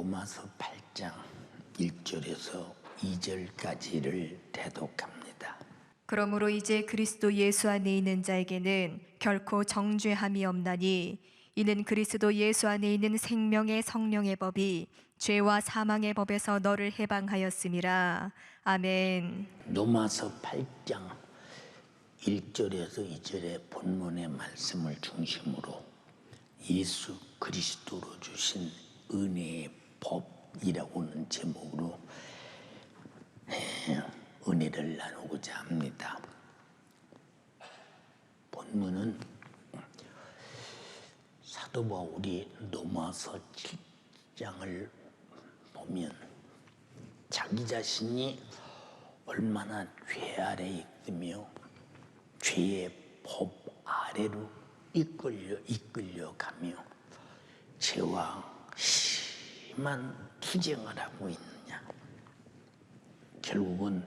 로마서 8장 1절에서 2절까지를 대독합니다. 그러므로 이제 그리스도 예수 안에 있는 자에게는 결코 정죄함이 없나니 이는 그리스도 예수 안에 있는 생명의 성령의 법이 죄와 사망의 법에서 너를 해방하였음이라. 아멘. 로마서 8장 1절에서 2절의 본문의 말씀을 중심으로 예수 그리스도로 주신 은혜의 법이라고 하는 제목으로 은혜를 나누고자 합니다. 본문은 사도 바울이 로마서 7장을 보면 자기 자신이 얼마나 죄 아래에 있으며 죄의 법 아래로 이끌려가며 죄와 심한 투쟁을 하고 있느냐. 결국은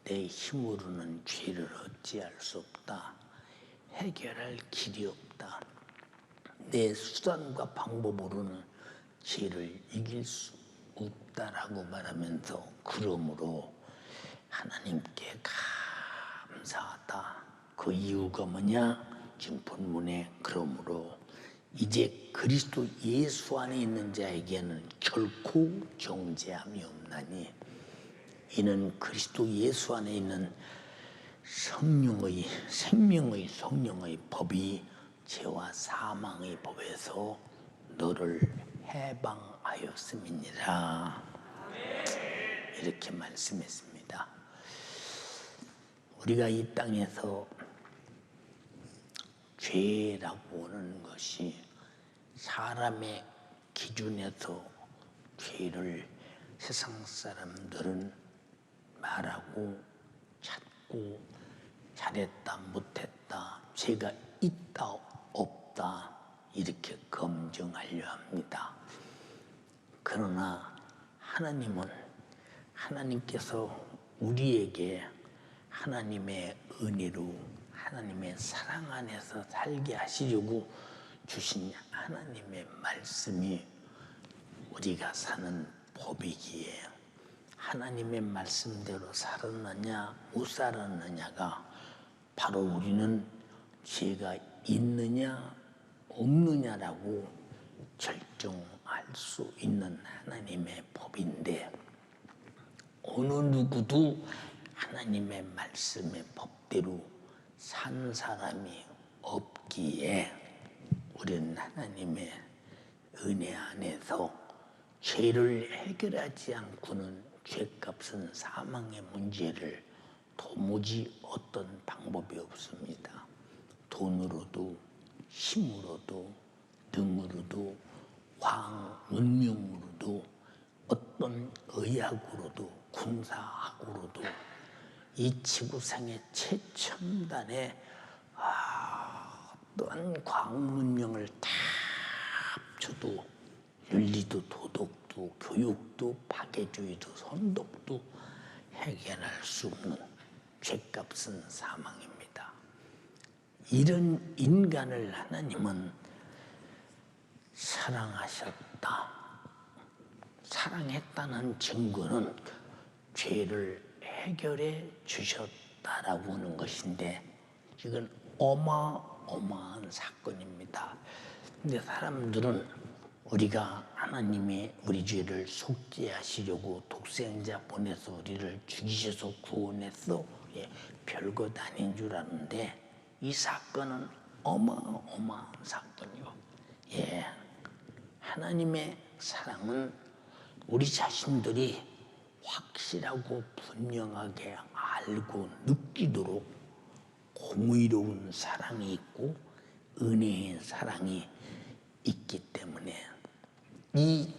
내 힘으로는 죄를 어찌할 수 없다. 해결할 길이 없다. 내 수단과 방법으로는 죄를 이길 수 없다라고 말하면서 그러므로 하나님께 감사하다. 그 이유가 뭐냐? 지금 본문에 그러므로 이제 그리스도 예수 안에 있는 자에게는 결코 정죄함이 없나니 이는 그리스도 예수 안에 있는 성령의 생명의 성령의 법이 죄와 사망의 법에서 너를 해방하였음이니라. 이렇게 말씀했습니다. 우리가 이 땅에서 죄라고 하는 것이 사람의 기준에서 죄를 세상 사람들은 말하고 찾고 잘했다 못했다 죄가 있다 없다 이렇게 검증하려 합니다. 그러나 하나님께서 우리에게 하나님의 은혜로 하나님의 사랑 안에서 살게 하시려고 주신 하나님의 말씀이 우리가 사는 법이기에 하나님의 말씀대로 살았느냐 못 살았느냐가 바로 우리는 죄가 있느냐 없느냐라고 결정할 수 있는 하나님의 법인데 어느 누구도 하나님의 말씀의 법대로 산 사람이 없기에 우리는 하나님의 은혜 안에서 죄를 해결하지 않고는 죄값은 사망의 문제를 도무지 어떤 방법이 없습니다. 돈으로도 힘으로도 능으로도 문명으로도 어떤 의학으로도 군사학으로도 이 지구상의 최첨단의 어떤 과학 문명을 다 합쳐도 윤리도 도덕도 교육도 파괴주의도 선독도 해결할 수 없는 죄값은 사망입니다. 이런 인간을 하나님은 사랑하셨다. 사랑했다는 증거는 죄를 해결해 주셨다라고 하는 것인데 이건 어마어마한 사건입니다. 근데 사람들은 우리가 하나님이 우리 죄를 속죄하시려고 독생자 보내서 우리를 죽이셔서 구원했어. 별것 아닌 줄 아는데 이 사건은 어마어마한 사건이요. 하나님의 사랑은 우리 자신들이 확실하고 분명하게 알고 느끼도록 공의로운 사랑이 있고 은혜의 사랑이 있기 때문에 이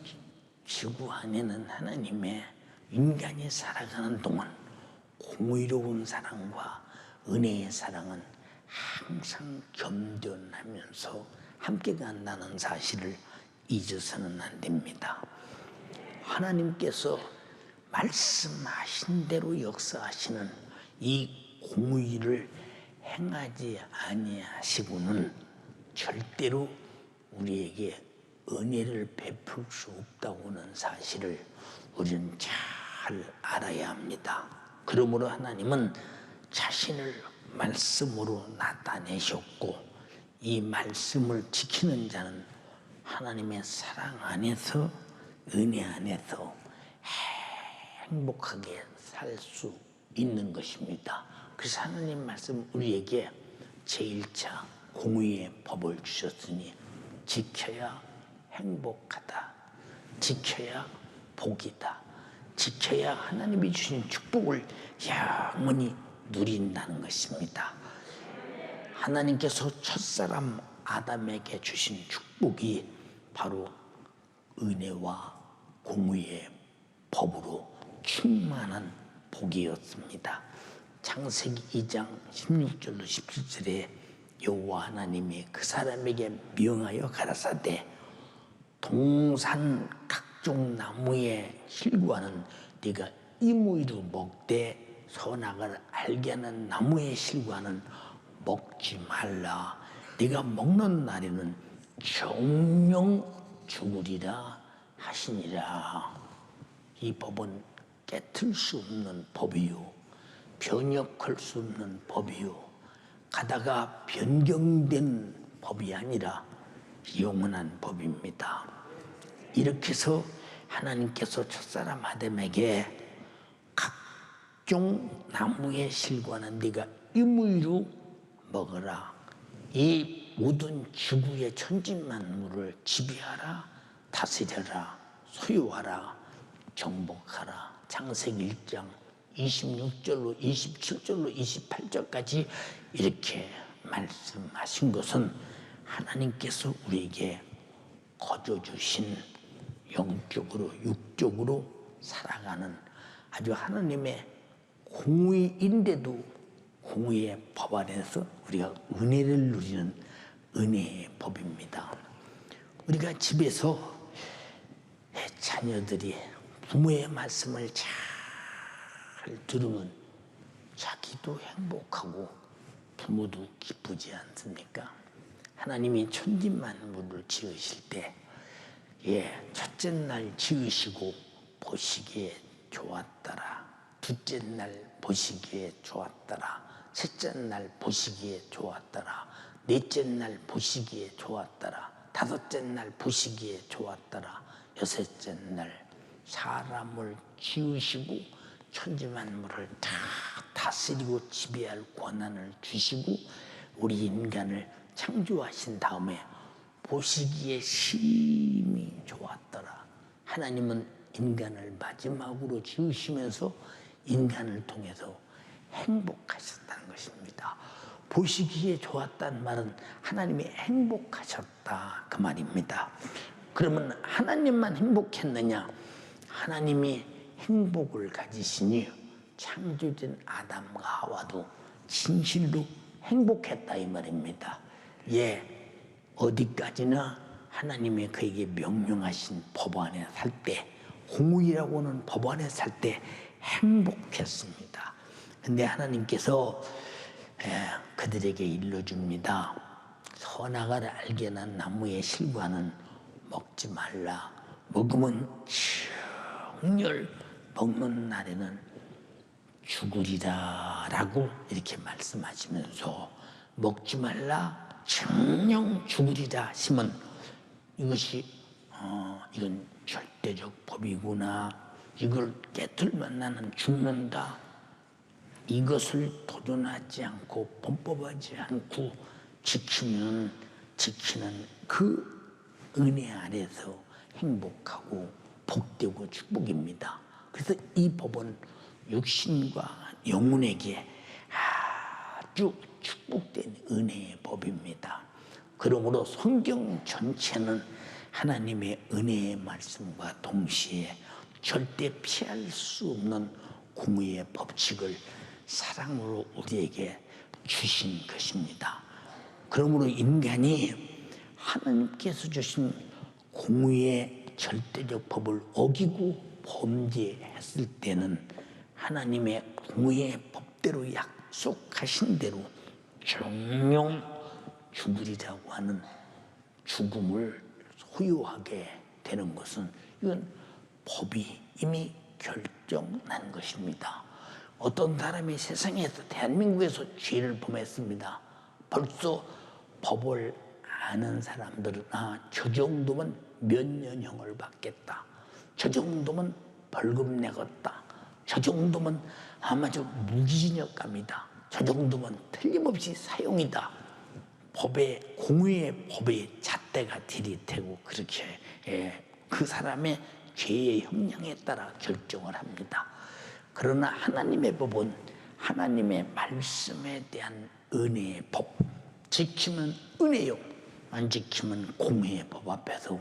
지구 안에는 하나님의 인간이 살아가는 동안 공의로운 사랑과 은혜의 사랑은 항상 겸존하면서 함께 간다는 사실을 잊어서는 안 됩니다. 하나님께서 말씀하신 대로 역사하시는 이 공의를 행하지 아니하시고는 절대로 우리에게 은혜를 베풀 수 없다고는 사실을 우리는 잘 알아야 합니다. 그러므로 하나님은 자신을 말씀으로 나타내셨고, 이 말씀을 지키는 자는 하나님의 사랑 안에서, 은혜 안에서 행복하게 살 수 있는 것입니다. 그래서 하나님 말씀 우리에게 제1차 공의의 법을 주셨으니 지켜야 행복하다, 지켜야 복이다, 지켜야 하나님이 주신 축복을 영원히 누린다는 것입니다. 하나님께서 첫사람 아담에게 주신 축복이 바로 은혜와 공의의 법으로 충만한 복이었습니다. 창세기 2장 16절로 17절에 여호와 하나님이 그 사람에게 명하여 가라사대 동산 각종 나무의 실과는 네가 이무이로 먹되 선악을 알게 하는 나무의 실과는 먹지 말라. 네가 먹는 날에는 정령 죽으리라 하시니라. 이 법은 깨틀 수 없는 법이요, 변혁할 수 없는 법이요, 가다가 변경된 법이 아니라 영원한 법입니다. 이렇게 해서 하나님께서 첫사람 아담에게 각종 나무의 실과는 네가 의무로 먹어라. 이 모든 지구의 천지만물을 지배하라, 다스려라, 소유하라, 정복하라. 창세기 1장 26절로 27절로 28절까지 이렇게 말씀하신 것은 하나님께서 우리에게 거저 주신 영적으로 육적으로 살아가는 아주 하나님의 공의인데도 공의의 법 안에서 우리가 은혜를 누리는 은혜의 법입니다. 우리가 집에서 자녀들이 부모의 말씀을 잘 들으면 자기도 행복하고 부모도 기쁘지 않습니까? 하나님이 천지만물을 지으실 때 첫째 날 지으시고 보시기에 좋았더라, 둘째 날 보시기에 좋았더라, 셋째 날 보시기에 좋았더라, 넷째 날 보시기에 좋았더라, 다섯째 날 보시기에 좋았더라, 여섯째 날 사람을 지으시고 천지만물을 다 다스리고 지배할 권한을 주시고 우리 인간을 창조하신 다음에 보시기에 심히 좋았더라. 하나님은 인간을 마지막으로 지으시면서 인간을 통해서 행복하셨다는 것입니다. 보시기에 좋았다는 말은 하나님이 행복하셨다 그 말입니다. 그러면 하나님만 행복했느냐? 하나님이 행복을 가지시니 창조된 아담과 하와도 진실로 행복했다 이 말입니다. 어디까지나 하나님의 그에게 명령하신 법 안에 살 때, 공의라고 하는 법 안에 살 때 행복했습니다. 근데 하나님께서 그들에게 일러줍니다. 선악을 알게 난 나무의 실과는 먹지 말라. 먹으면 정열 먹는 날에는 죽으리라 라고 이렇게 말씀하시면서 먹지 말라, 정령 죽으리라 하시면 이건 절대적 법이구나, 이걸 깨틀면 나는 죽는다, 이것을 도전하지 않고 범법하지 않고 지키는 그 은혜 아래서 행복하고 복되고 축복입니다. 그래서 이 법은 육신과 영혼에게 아주 축복된 은혜의 법입니다. 그러므로 성경 전체는 하나님의 은혜의 말씀과 동시에 절대 피할 수 없는 공의의 법칙을 사랑으로 우리에게 주신 것입니다. 그러므로 인간이 하나님께서 주신 공의의 절대적 법을 어기고 범죄했을 때는 하나님의 공의의 법대로 약속하신 대로 정령 죽으리라고 하는 죽음을 소유하게 되는 것은 이건 법이 이미 결정난 것입니다. 어떤 사람이 세상에서 대한민국에서 죄를 범했습니다. 벌써 법을 아는 사람들은 저 정도면 몇 년형을 받겠다. 저 정도면 벌금 내겠다. 저 정도면 아마도 무기징역감이다. 저 정도면 틀림없이 사형이다. 공의의 법의 잣대가 들이대고 그렇게 그 사람의 죄의 형량에 따라 결정을 합니다. 그러나 하나님의 법은 하나님의 말씀에 대한 은혜의 법. 지키면 은혜요, 안 지키면 공의의 법 앞에서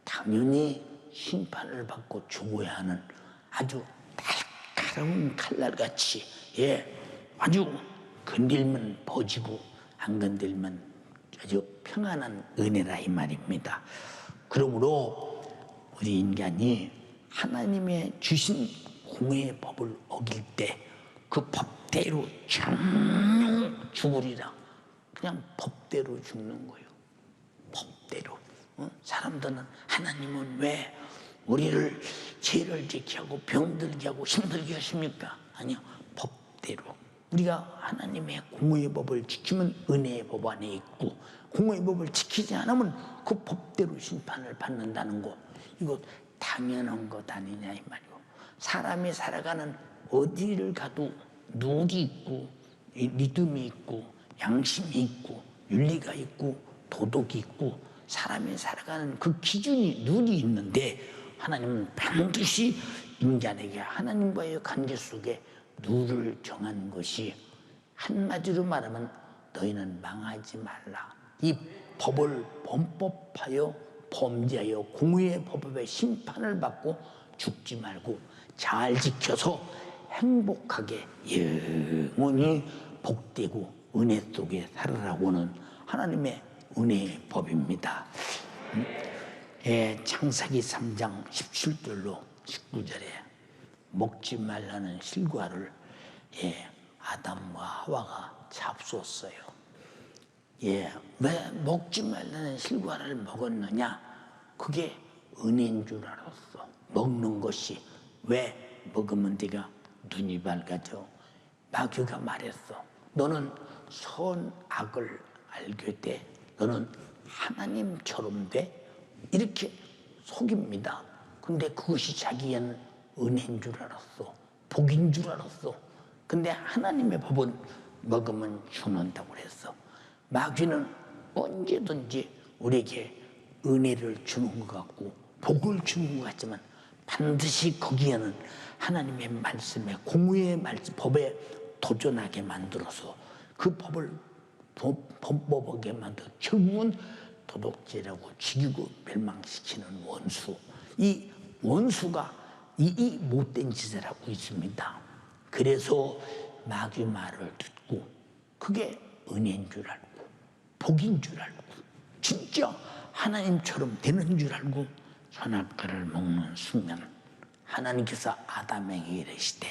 당연히 심판을 받고 죽어야 하는 아주 날카로운 칼날같이 아주 건들면 버지고 안 건들면 아주 평안한 은혜라 이 말입니다. 그러므로 우리 인간이 하나님의 주신 공의의 법을 어길 때 그 법대로 죽으리라. 그냥 법대로 죽는 거예요. 법대로. 사람들은 하나님은 왜 우리를 죄를 지게 하고 병들게 하고 힘들게 하십니까? 아니요, 법대로. 우리가 하나님의 공의의 법을 지키면 은혜의 법 안에 있고, 공의의 법을 지키지 않으면 그 법대로 심판을 받는다는 거, 이거 당연한 것 아니냐 이 말이요. 사람이 살아가는 어디를 가도 누룩이 있고 믿음이 있고 양심이 있고 윤리가 있고 도덕이 있고 사람이 살아가는 그 기준이 룰이 있는데, 하나님은 반드시 인간에게 하나님과의 관계 속에 룰을 정한 것이, 한마디로 말하면 너희는 망하지 말라. 이 법을 범법하여 범죄하여 공의의 법에 심판을 받고 죽지 말고 잘 지켜서 행복하게 영원히 복되고 은혜 속에 살아라고는 하나님의 은혜의 법입니다. 창세기 3장 17절로 19절에 먹지 말라는 실과를 아담과 하와가 잡수었어요. 왜 먹지 말라는 실과를 먹었느냐? 그게 은혜인 줄 알았어. 먹는 것이. 왜 먹으면 네가 눈이 밝아져? 마귀가 말했어. 너는 선악을 알게 돼. 너는 하나님처럼 돼. 이렇게 속입니다. 근데 그것이 자기는 은혜인 줄 알았어. 복인 줄 알았어. 근데 하나님의 법은 먹으면 죽는다고 그랬어. 마귀는 언제든지 우리에게 은혜를 주는 것 같고 복을 주는 것 같지만 반드시 거기에는 하나님의 말씀에, 공의의 말씀, 법에 도전하게 만들어서 그 법을 범법하게 만들어 결국은 도둑질하고 죽이고 멸망시키는 원수. 이 원수가 이 못된 짓을 하고 있습니다. 그래서 마귀 말을 듣고 그게 은혜인 줄 알고 복인 줄 알고 진짜 하나님처럼 되는 줄 알고 선악과를 먹는 순간 하나님께서 아담에게 이르시되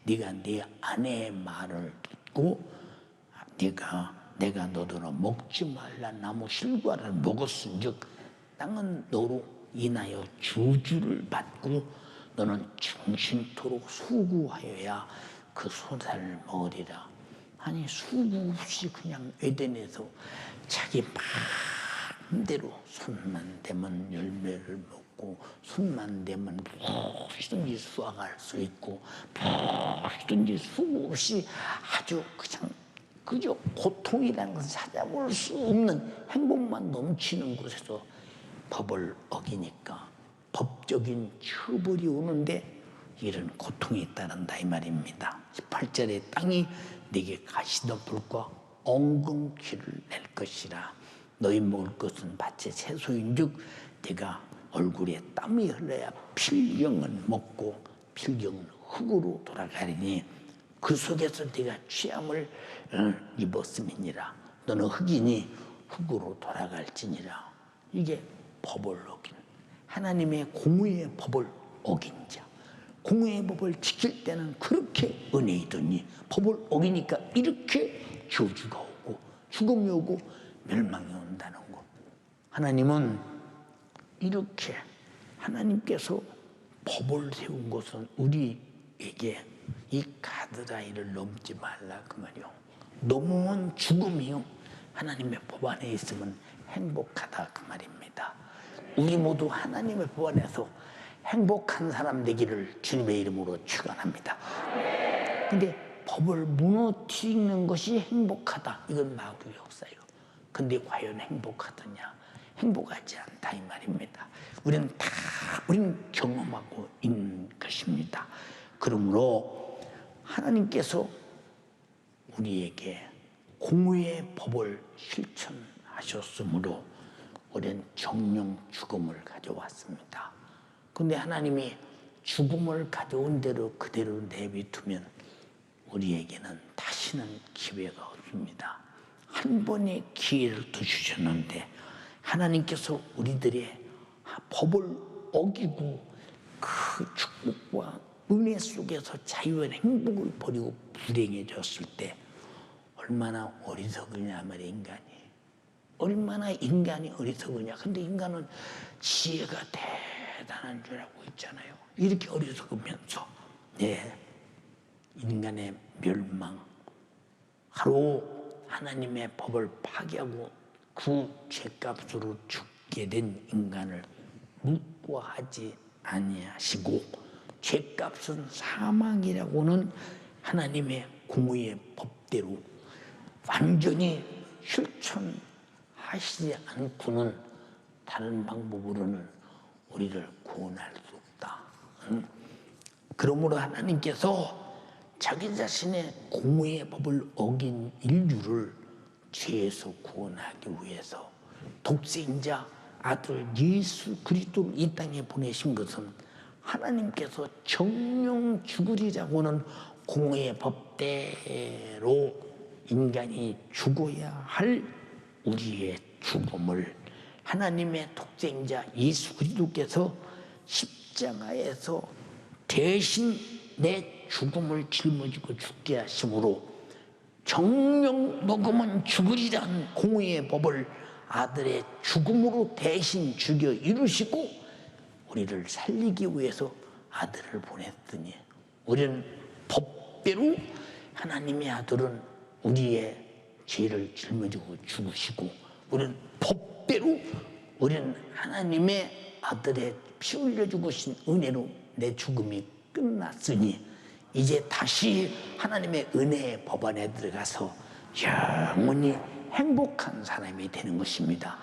네가 네 아내의 말을 듣고 내가 너더러 먹지 말라 나무 실과를 먹었은즉 땅은 너로 인하여 저주를 받고 너는 정신토록 수고하여야 그 소사를 먹으리라. 아니 수고 없이 그냥 에덴에서 자기 마음대로 손만 대면 열매를 먹고 손만 대면 무엇이든지 수확할 수 있고 무엇이든지 수고 없이 아주 그저 고통이라는 것을 찾아볼 수 없는 행복만 넘치는 곳에서 법을 어기니까 법적인 처벌이 오는데 이런 고통이 따른다 이 말입니다. 18절에 땅이 네게 가시덤불과 엉겅퀴를 낼 것이라. 너희 먹을 것은 밭의 채소인즉 네가 얼굴에 땀이 흘러야 필경은 먹고 필경은 흙으로 돌아가리니 그 속에서 네가 취함을 입었음이니라. 너는 흙이니 흙으로 돌아갈지니라. 이게 법을 어긴 하나님의 공의의 법을 어긴 자. 공의의 법을 지킬 때는 그렇게 은혜이더니 법을 어기니까 이렇게 저주가 오고 죽음이 오고 멸망이 온다는 것. 하나님은 이렇게 하나님께서 법을 세운 것은 우리에게 이 가드라인을 넘지 말라 그 말이요. 넘으면 죽음이요. 하나님의 법 안에 있으면 행복하다 그 말입니다. 우리 모두 하나님의 법 안에서 행복한 사람 되기를 주님의 이름으로 축원합니다. 근데 법을 무너뜨리는 것이 행복하다. 이건 마귀의 역사예요. 근데 과연 행복하더냐? 행복하지 않다 이 말입니다. 우리는 경험하고 있는 것입니다. 그러므로 하나님께서 우리에게 공의의 법을 실천하셨으므로 우리는 정령 죽음을 가져왔습니다. 그런데 하나님이 죽음을 가져온 대로 그대로 내비두면 우리에게는 다시는 기회가 없습니다. 한 번의 기회를 더 주셨는데 하나님께서 우리들의 법을 어기고 그 축복과 은혜 속에서 자유한 행복을 버리고 불행해졌을 때 얼마나 어리석으냐 말이야 인간이. 얼마나 인간이 어리석으냐. 근데 인간은 지혜가 대단한 줄 알고 있잖아요. 이렇게 어리석으면서 인간의 멸망, 바로 하나님의 법을 파괴하고 그 죄값으로 죽게 된 인간을 묵과하지 아니하시고 죄값은 사망이라고는 하나님의 공의의 법대로 완전히 실천하시지 않고는 다른 방법으로는 우리를 구원할 수 없다. 그러므로 하나님께서 자기 자신의 공의의 법을 어긴 인류를 죄에서 구원하기 위해서 독생자 아들 예수 그리스도를 이 땅에 보내신 것은 하나님께서 정령 죽으리라고는 공의의 법대로 인간이 죽어야 할 우리의 죽음을 하나님의 독생자 예수 그리스도께서 십자가에서 대신 내 죽음을 짊어지고 죽게 하심으로 정령 먹으면 죽으리라는 공의의 법을 아들의 죽음으로 대신 죽여 이루시고 우리를 살리기 위해서 아들을 보냈더니 우리는 법대로 하나님의 아들은 우리의 죄를 짊어지고 죽으시고 우리는 법대로 우리는 하나님의 아들의 피 흘려 죽으신 은혜로 내 죽음이 끝났으니 이제 다시 하나님의 은혜의 법 안에 들어가서 영원히 행복한 사람이 되는 것입니다.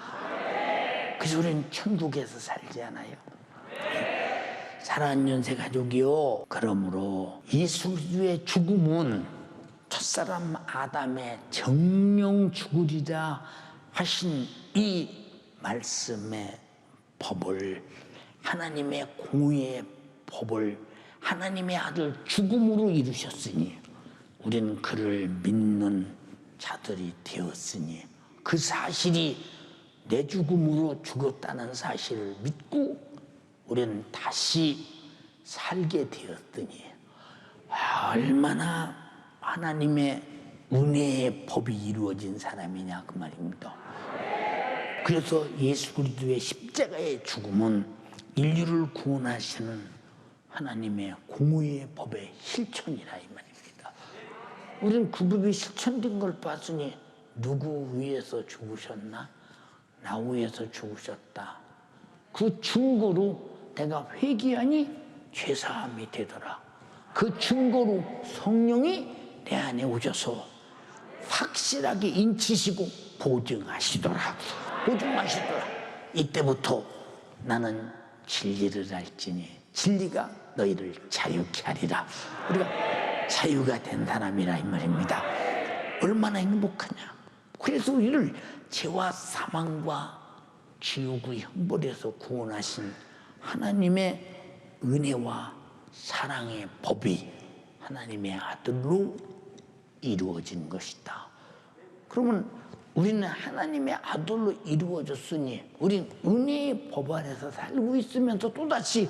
그래서 우리는 천국에서 살지 않아요. 사랑하는 연세 가족이요. 그러므로 예수 그리스도의 죽음은 첫사람 아담의 정령 죽으리라 하신 이 말씀의 법을 하나님의 공의의 법을 하나님의 아들 죽음으로 이루셨으니 우리는 그를 믿는 자들이 되었으니 그 사실이 내 죽음으로 죽었다는 사실을 믿고 우리는 다시 살게 되었더니 얼마나 하나님의 은혜의 법이 이루어진 사람이냐 그 말입니다. 그래서 예수 그리스도의 십자가의 죽음은 인류를 구원하시는 하나님의 공의의 법의 실천이라 이 말입니다. 우리는 그 법이 실천된 걸 봤으니 누구 위해서 죽으셨나? 나 위해서 죽으셨다. 그 증거로 내가 회개하니 죄사함이 되더라. 그 증거로 성령이 내 안에 오셔서 확실하게 인치시고 보증하시더라. 이때부터 나는 진리를 알지니 진리가 너희를 자유케 하리라. 우리가 자유가 된 사람이라 이 말입니다. 얼마나 행복하냐. 그래서 우리를 죄와 사망과 지옥의 형벌에서 구원하신 하나님의 은혜와 사랑의 법이 하나님의 아들로 이루어진 것이다. 그러면 우리는 하나님의 아들로 이루어졌으니 우리는 은혜의 법 안에서 살고 있으면서 또다시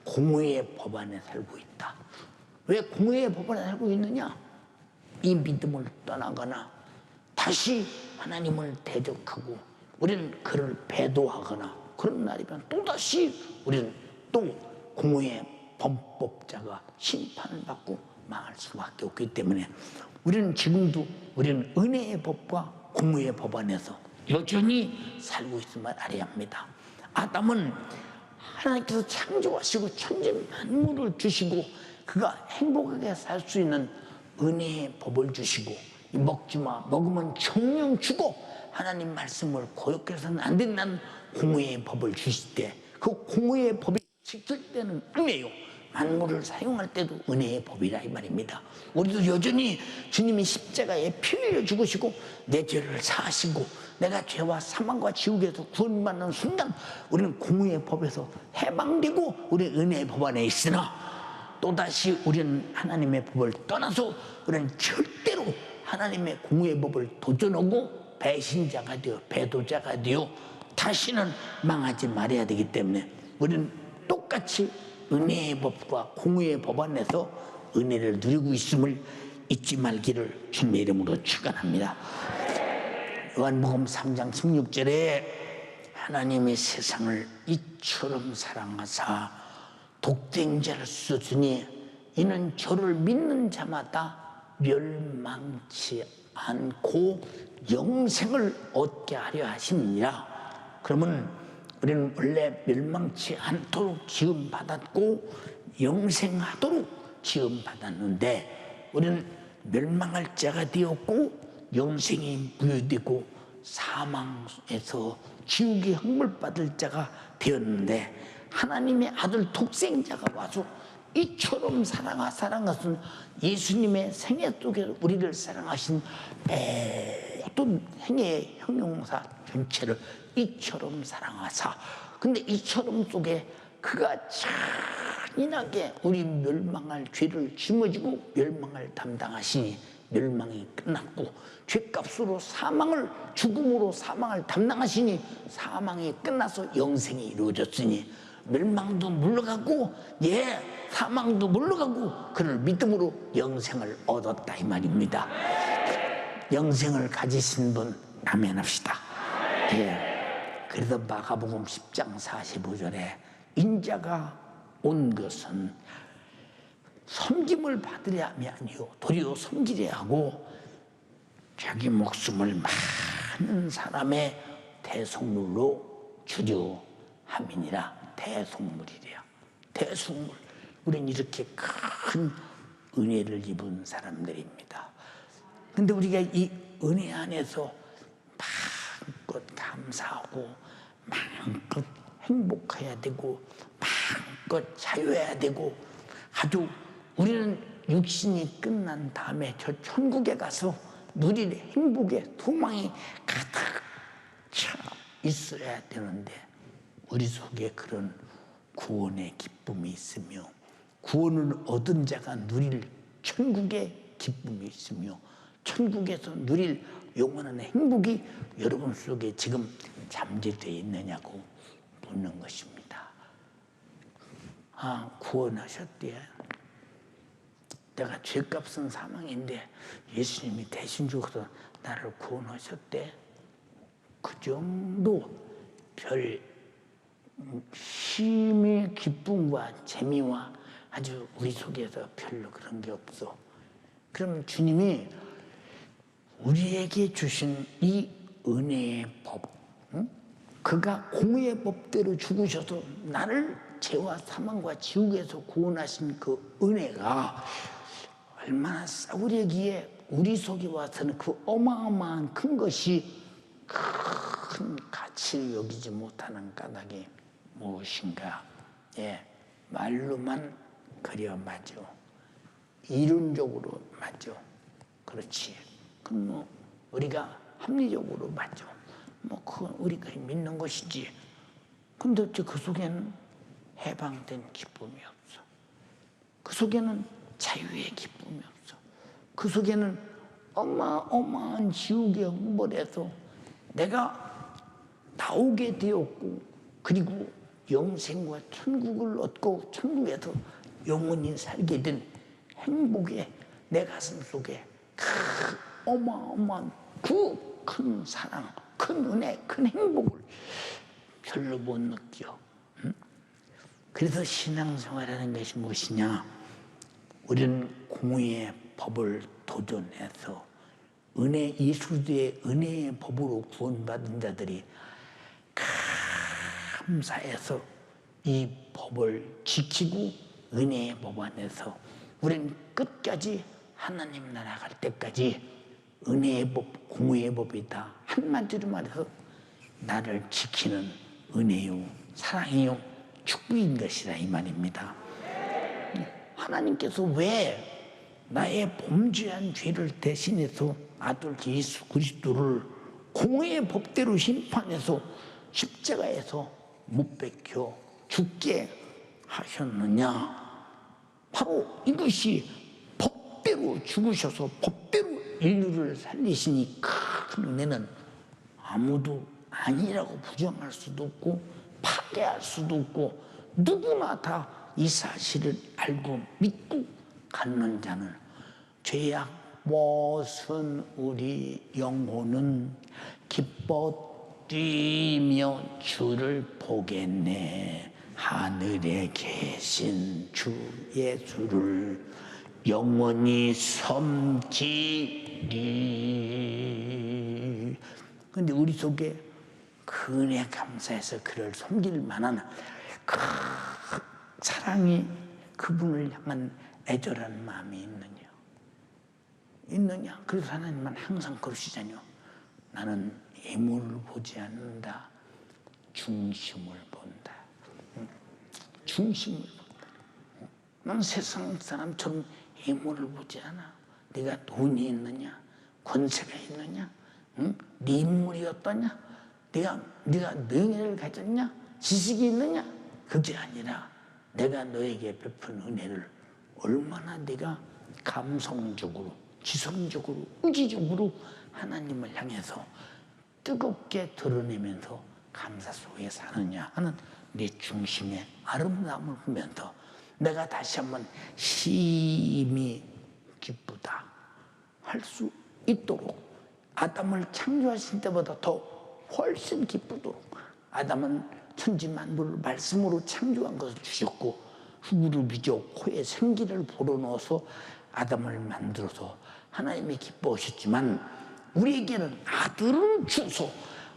공의의 법 안에 살고 있다. 왜 공의의 법 안에 살고 있느냐? 이 믿음을 떠나거나 다시 하나님을 대적하고 우리는 그를 배도하거나 그런 날이면 또다시 우리는 또 공의의 범법자가 심판을 받고 망할 수밖에 없기 때문에 우리는 지금도 우리는 은혜의 법과 공의의 법 안에서 여전히 살고 있음을 알아야 합니다. 아담은 하나님께서 창조하시고 천지 만물을 주시고 그가 행복하게 살 수 있는 은혜의 법을 주시고 먹지마, 먹으면 정령 죽어, 하나님 말씀을 거역해서는 안 된다는 공의의 법을 주실 때 그 공의의 법이 지킬 때는 은혜요, 만물을 사용할 때도 은혜의 법이라 이 말입니다. 우리도 여전히 주님이 십자가에 피 흘려 죽으시고 내 죄를 사하시고 내가 죄와 사망과 지옥에서 구원받는 순간 우리는 공의의 법에서 해방되고 우리 은혜의 법 안에 있으나 또다시 우리는 하나님의 법을 떠나서 우리는 절대로 하나님의 공의의 법을 도전하고 배신자가 되어 배도자가 되어 다시는 망하지 말아야 되기 때문에 우리는 똑같이 은혜의 법과 공의의 법 안에서 은혜를 누리고 있음을 잊지 말기를 주님의 이름으로 축원합니다. 요한복음 3장 16절에 하나님이 세상을 이처럼 사랑하사 독생자를 주시니 이는 저를 믿는 자마다 멸망치 않고 영생을 얻게 하려 하심이니라. 그러면 우리는 원래 멸망치 않도록 지음받았고 영생하도록 지음받았는데 우리는 멸망할 자가 되었고 영생이 부여되고 사망에서 지옥의 형벌받을 자가 되었는데 하나님의 아들 독생자가 와서 이처럼 사랑하신 예수님의 생애 속에서 우리를 사랑하신 모든 행의 형용사 전체를 이처럼 사랑하사, 근데 이처럼 속에 그가 잔인하게 우리 멸망할 죄를 짊어지고 멸망을 담당하시니 멸망이 끝났고 죄값으로 사망을 죽음으로 사망을 담당하시니 사망이 끝나서 영생이 이루어졌으니 멸망도 물러가고 사망도 물러가고 그를 믿음으로 영생을 얻었다 이 말입니다. 영생을 가지신 분 아멘합시다. 그래서 마가복음 10장 45절에 인자가 온 것은 섬김을 받으려 함이 아니요 도리어 섬기려 하고 자기 목숨을 많은 사람의 대속물로 주려 함이니라. 대속물이래요. 대속물. 우린 이렇게 큰 은혜를 입은 사람들입니다. 근데 우리가 이 은혜 안에서 마음껏 감사하고 마음껏 행복해야 되고 마음껏 자유해야 되고 아주 우리는 육신이 끝난 다음에 저 천국에 가서 누릴 행복의 소망이 가득 차 있어야 되는데 우리 속에 그런 구원의 기쁨이 있으며 구원을 얻은 자가 누릴 천국의 기쁨이 있으며 천국에서 누릴 영원한 행복이 여러분 속에 지금 잠재되어 있느냐고 묻는 것입니다. 구원하셨대. 내가 죄값은 사망인데 예수님이 대신 죽어서 나를 구원하셨대. 그 정도 별 힘의 기쁨과 재미와 아주 우리 속에서 별로 그런 게 없어. 그럼 주님이 우리에게 주신 이 은혜의 법, 그가 공의의 법대로 죽으셔서 나를 죄와 사망과 지옥에서 구원하신 그 은혜가 얼마나 싸구려기에 우리 속에 와서는 그 어마어마한 큰 것이 큰 가치를 여기지 못하는 까닭이 무엇인가? 말로만 그려 맞아. 이론적으로 맞아. 그렇지. 그럼 뭐 우리가 합리적으로 맞아. 뭐 그건 우리가 믿는 것이지. 근데 어째 그 속에는 해방된 기쁨이 없어. 그 속에는 자유의 기쁨이 없어. 그 속에는 어마어마한 지옥의 형벌에서 내가 나오게 되었고 그리고 영생과 천국을 얻고 천국에서 영원히 살게 된 행복에 내 가슴 속에 어마어마한 그 큰 사랑, 큰 은혜, 큰 행복을 별로 못 느껴. 응? 그래서 신앙생활하는 것이 무엇이냐? 우리는 공의의 법을 도전해서 예수의 은혜의 법으로 구원받은 자들이 감사해서 이 법을 지키고 은혜의 법 안에서 우리는 끝까지 하나님 나라 갈 때까지 은혜의 법, 공의의 법이다. 한마디로 말해서 나를 지키는 은혜요, 사랑이요, 축복인 것이라 이 말입니다. 하나님께서 왜 나의 범죄한 죄를 대신해서 아들 예수 그리스도를 공의의 법대로 심판해서 십자가에서 못 박혀 죽게 하셨느냐? 바로 이것이 법대로 죽으셔서 법대로 인류를 살리시니 큰 은혜는 아무도 아니라고 부정할 수도 없고 파괴할 수도 없고 누구나 다 이 사실을 알고 믿고 갖는 자는 죄악 벗은 우리 영혼은 기뻐 뛰며 주를 보겠네. 하늘에 계신 주 예수를 영원히 섬기리. 근데 우리 속에 그 은혜 감사해서 그를 섬길 만한 그 사랑이, 그분을 향한 애절한 마음이 있느냐? 그래서 하나님은 항상 그러시잖아요. 나는 외모를 보지 않는다. 중심을 본다. 중심을 본다. 난 세상 사람처럼 외모를 보지 않아. 네가 돈이 있느냐? 권세가 있느냐? 네 인물이 어떠냐? 네가 명예를 가졌냐? 지식이 있느냐? 그게 아니라 내가 너에게 베푼 은혜를 얼마나 네가 감성적으로, 지성적으로, 의지적으로 하나님을 향해서 뜨겁게 드러내면서 감사 속에 사느냐 하는 내 중심의 아름다움을 보면서 내가 다시 한번 심히 기쁘다 할 수 있도록, 아담을 창조하신 때보다 더 훨씬 기쁘도록, 아담은 천지만물을 말씀으로 창조한 것을 주셨고 흙으로 빚어 코에 생기를 불어넣어서 아담을 만들어서 하나님이 기뻐하셨지만 우리에게는 아들을 주소,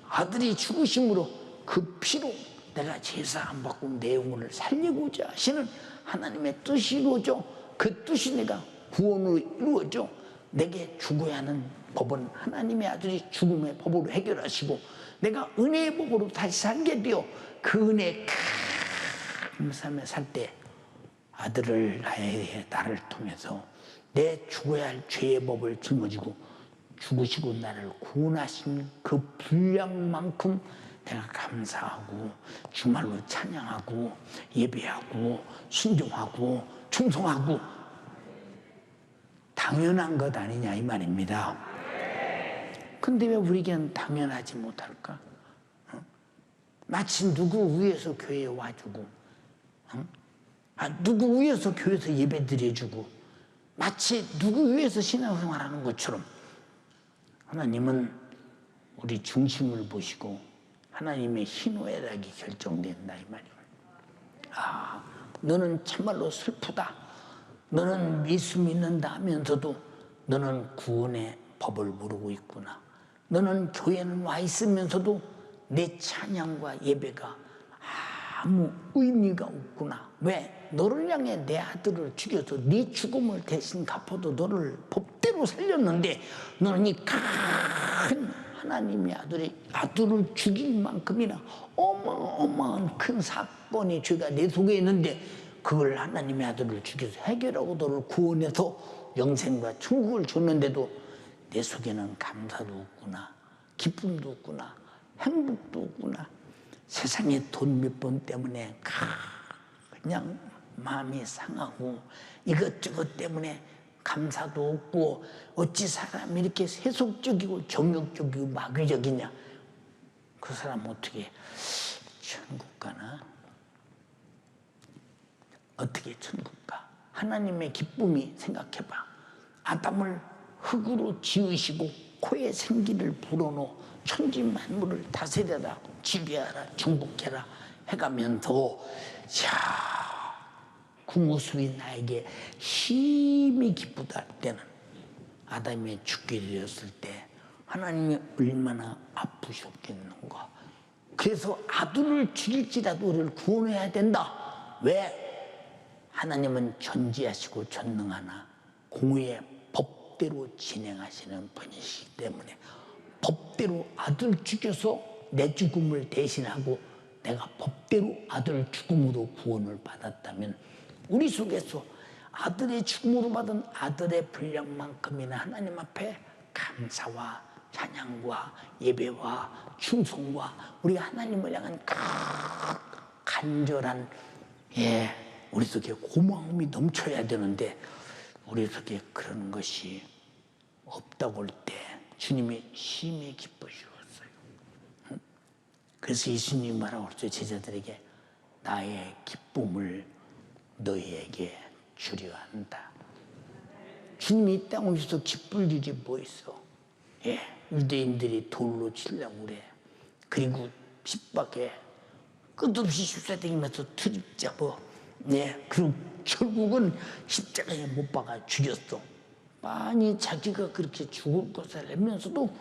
아들이 죽으심으로 그 피로 내가 제사 안 받고 내 영혼을 살리고자 하시는 하나님의 뜻이 이루어져, 그 뜻이 내가 구원으로 이루어져 내게 죽어야 하는 법은 하나님의 아들이 죽음의 법으로 해결하시고 내가 은혜의 법으로 다시 살게 되어 그 은혜의 큰 삶에 살 때 아들을 나를 통해서 내 죽어야 할 죄의 법을 짊어지고 죽으시고 나를 구원하신 그 분량만큼 내가 감사하고 주말로 찬양하고 예배하고 순종하고 충성하고 당연한 것 아니냐 이 말입니다. 근데 왜 우리에게는 당연하지 못할까? 마치 누구 위해서 교회에 와주고, 누구 위해서 교회에서 예배 드려주고, 마치 누구 위해서 신앙생활하는 것처럼 하나님은 우리 중심을 보시고 하나님의 희노애락이 결정된다 이 말이에요. 아, 너는 참말로 슬프다. 너는 예수 믿는다 하면서도 너는 구원의 법을 모르고 있구나. 너는 교회는 와 있으면서도 내 찬양과 예배가 아무 의미가 없구나. 왜? 너를 향해 내 아들을 죽여서 네 죽음을 대신 갚아도 너를 법대로 살렸는데 너는 이 큰 하나님의 아들을 죽일 만큼이나 어마어마한 큰 사건이 죄가 내 속에 있는데 그걸 하나님의 아들을 죽여서 해결하고 너를 구원해서 영생과 천국을 줬는데도 내 속에는 감사도 없구나, 기쁨도 없구나, 행복도 없구나. 세상에 돈 몇 번 때문에 그냥 마음이 상하고 이것저것 때문에 감사도 없고 어찌 사람이 이렇게 세속적이고 정욕적이고 마귀적이냐. 그 사람 어떻게 천국 가나? 어떻게 천국 가? 하나님의 기쁨이 생각해봐. 아담을 흙으로 지으시고 코에 생기를 불어넣어 천지 만물을 다스려라, 지배하라, 정복해라 해가면서 그 모습이 나에게 힘이 기쁘다 할 때는 아담이 죽게 되었을 때 하나님이 얼마나 아프셨겠는가. 그래서 아들을 죽일지라도 우리를 구원해야 된다. 왜? 하나님은 전지하시고 전능하나 공의의 법대로 진행하시는 분이시기 때문에 법대로 아들 죽여서 내 죽음을 대신하고 내가 법대로 아들 죽음으로 구원을 받았다면 우리 속에서 아들의 죽음으로 받은 아들의 분량만큼이나 하나님 앞에 감사와 찬양과 예배와 충성과 우리 하나님을 향한 간절한 우리 속에 고마움이 넘쳐야 되는데 우리 속에 그런 것이 없다고 할 때 주님이 심히 기쁘셨어요. 그래서 예수님이 뭐라고 그랬죠? 제자들에게 나의 기쁨을 너희에게 주려 한다. 주님이 이 땅 오셔서 기쁠 일이 뭐 있어? 유대인들이 돌로 치려고 그래. 그리고 핍박해. 끝없이 슈사대기면서 트집잡아. 그리고 결국은 십자가에 못 박아 죽였어. 많이 자기가 그렇게 죽을 것을 알면서도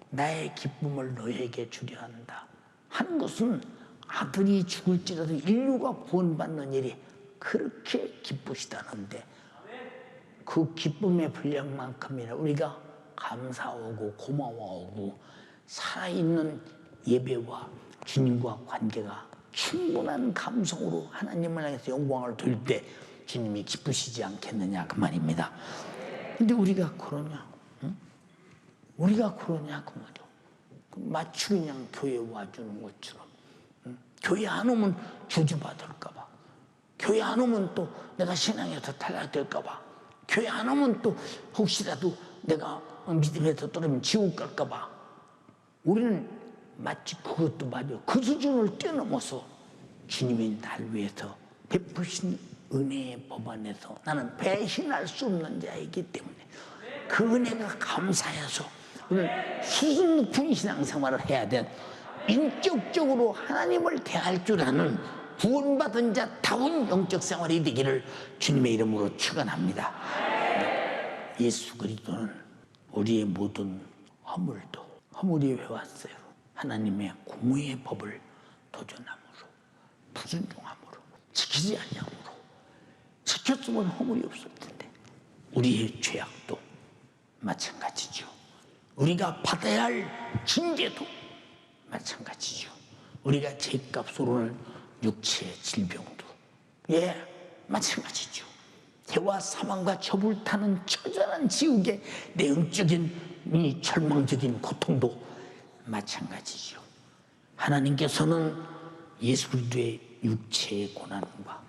나의 기쁨을 너에게 주려 한다 하는 것은 아들이 죽을지라도 인류가 구원받는 일이 그렇게 기쁘시다는데 그 기쁨의 분량만큼이나 우리가 감사하고 고마워하고 살아있는 예배와 주님과 관계가 충분한 감성으로 하나님을 향해서 영광을 돌릴 때 주님이 기쁘시지 않겠느냐 그 말입니다. 근데 우리가 그러냐? 응? 우리가 그러냐 그 말이야. 마치 그냥 교회 와주는 것처럼 교회 안 오면 저주받을까 봐, 교회 안 오면 또 내가 신앙에서 탈락될까 봐, 교회 안 오면 또 혹시라도 내가 믿음에서 떨어지면 지옥 갈까 봐 우리는 마치 그것도 맞아. 그 수준을 뛰어넘어서 주님이 날 위해서 베푸신 은혜의 법 안에서 나는 배신할 수 없는 자이기 때문에 그 은혜가 감사해서 우리는 수준 높은 신앙생활을 해야 돼. 인격적으로 하나님을 대할 줄 아는 구원받은 자다운 영적 생활이 되기를 주님의 이름으로 축원합니다. 예수 그리스도는 우리의 모든 허물이 왜 왔어요? 하나님의 공의의 법을 도전함으로, 불순종함으로, 지키지 아니함으로. 지켰으면 허물이 없을 텐데. 우리의 죄악도 마찬가지죠. 우리가 받아야 할 징계도 마찬가지죠. 우리가 죄값으로는 육체의 질병도 마찬가지죠. 해와 사망과 저불 타는 처절한 지옥의 내용적인 이 절망적인 고통도 마찬가지죠. 하나님께서는 예수 그리스도의 육체의 고난과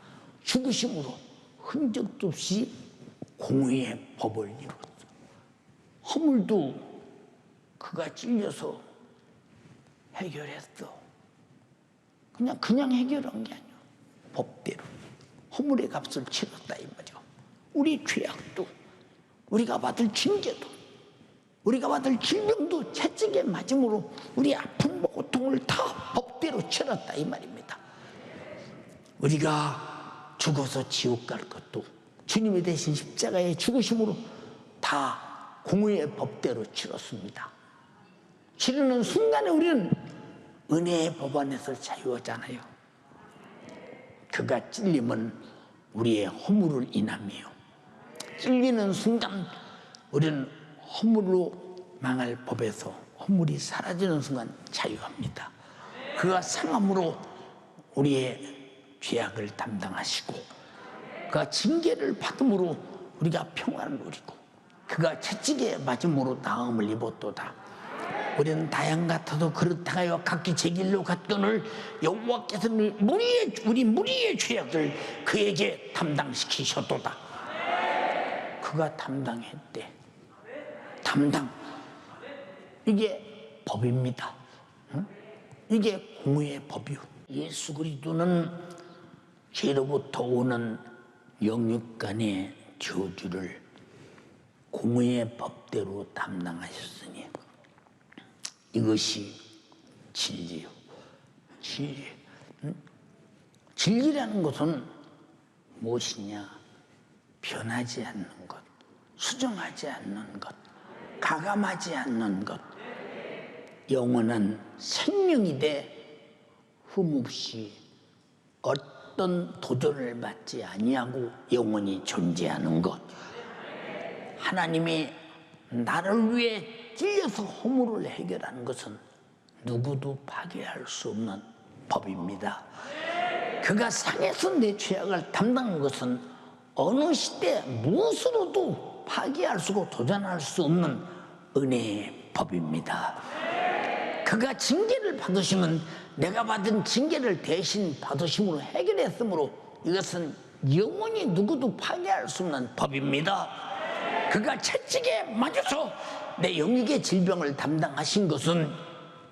죽으심으로 흔적도 없이 공의의 법을 이루었어. 허물도 그가 찔려서 해결했어. 그냥 해결한 게 아니야. 법대로 허물의 값을 치렀다 이 말이야. 우리 죄악도, 우리가 받을 징계도, 우리가 받을 질병도 채찍에 맞음으로 우리 아픔과 고통을 다 법대로 치렀다 이 말입니다. 우리가 죽어서 지옥 갈 것도 주님이 대신 십자가의 죽으심으로 다 공의의 법대로 치렀습니다. 치르는 순간에 우리는 은혜의 법 안에서 자유하잖아요. 그가 찔림은 우리의 허물을 인함이요. 찔리는 순간 우리는 허물로 망할 법에서 허물이 사라지는 순간 자유합니다. 그가 상함으로 우리의 죄악을 담당하시고 그가 징계를 받음으로 우리가 평안을 누리고 그가 채찍에 맞음으로 나음을 입었도다. 우리는 다양 같아도 그렇다 하여 각기 제 길로 갔거늘 여호와께서는 우리 무리의 죄악을 그에게 담당시키셨도다. 그가 담당했대. 담당. 이게 법입니다. 응? 이게 공의의 법이요. 예수 그리스도는 죄로부터 오는 영육간의 저주를 공의의 법대로 담당하셨으니 이것이 진리요. 진리. 진리라는 것은 무엇이냐? 변하지 않는 것, 수정하지 않는 것, 가감하지 않는 것, 영원한 생명이 돼 흠없이 어떤 도전을 받지 아니하고 영원히 존재하는 것. 하나님이 나를 위해 찔려서 허물을 해결하는 것은 누구도 파괴할 수 없는 법입니다. 그가 상해서 내 죄악을 담당한 것은 어느 시대 무엇으로도 파괴할 수고 도전할 수 없는 은혜의 법입니다. 그가 징계를 받으시면 내가 받은 징계를 대신 받으심으로 해결했으므로 이것은 영원히 누구도 파괴할 수 없는 법입니다. 그가 채찍에 맞아서 내 영육의 질병을 담당하신 것은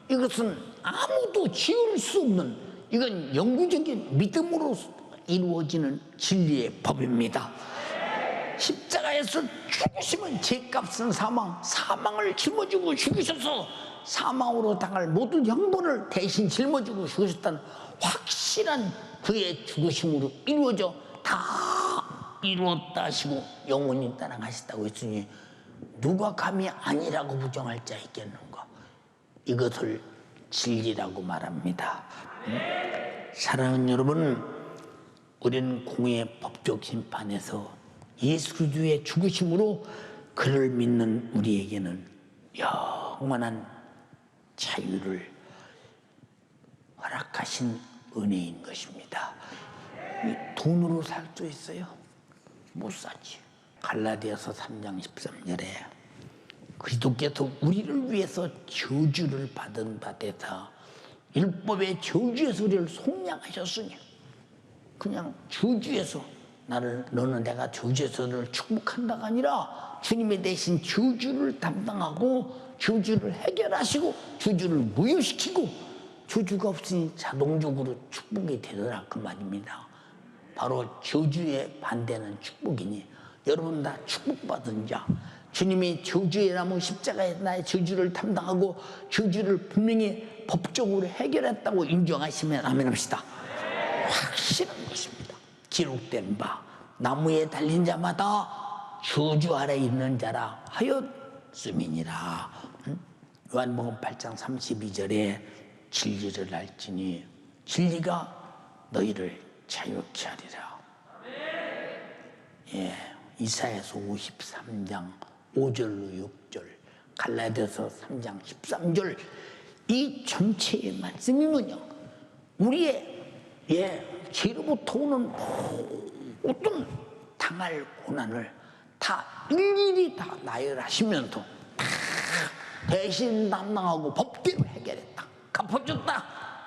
이것은 아무도 지울 수 없는, 이건 영구적인 믿음으로 이루어지는 진리의 법입니다. 십자가에서 죽으시면 죄값은 사망, 사망을 짊어지고 죽으셔서 사망으로 당할 모든 형벌을 대신 짊어지고 죽으셨다는 확실한 그의 죽으심으로 이루어져 다 이루었다 하시고 영원히 따라가셨다고 했으니 누가 감히 아니라고 부정할 자 있겠는가? 이것을 진리라고 말합니다. 사랑하는 여러분, 우리는 공의 법적 심판에서 예수 그리스도의 죽으심으로 그를 믿는 우리에게는 영원한 자유를 허락하신 은혜인 것입니다. 돈으로 살 수 있어요? 못 사지. 갈라디아서 3장 13절에 그리스도께서 우리를 위해서 저주를 받은 바 되사 율법의 저주에서 우리를 속량하셨으니, 그냥 저주에서 너는 내가 저주에서 너를 축복한다가 아니라 주님의 대신 저주를 담당하고 저주를 해결하시고 저주를 무효시키고, 저주가 없으니 자동적으로 축복이 되더라 그 말입니다. 바로 저주의 반대는 축복이니 여러분 다 축복받은 자, 주님이 저주의 나무 십자가에 나의 저주를 담당하고 저주를 분명히 법적으로 해결했다고 인정하시면 아멘 합시다. 확실한 것입니다. 기록된 바 나무에 달린 자마다 저주 아래 있는 자라 하였음이니라. 요한복음 8장 32절에 진리를 알지니 진리가 너희를 자유케 하리라. 예, 이사야서 53장 5절로 6절, 갈라디아서 3장 13절, 이 전체의 말씀이 뭐냐? 우리의 죄로부터 오는 어떤 당할 고난을 다 일일이 다 나열하시면서 다 대신 담당하고 법대로 해결했다, 갚아줬다,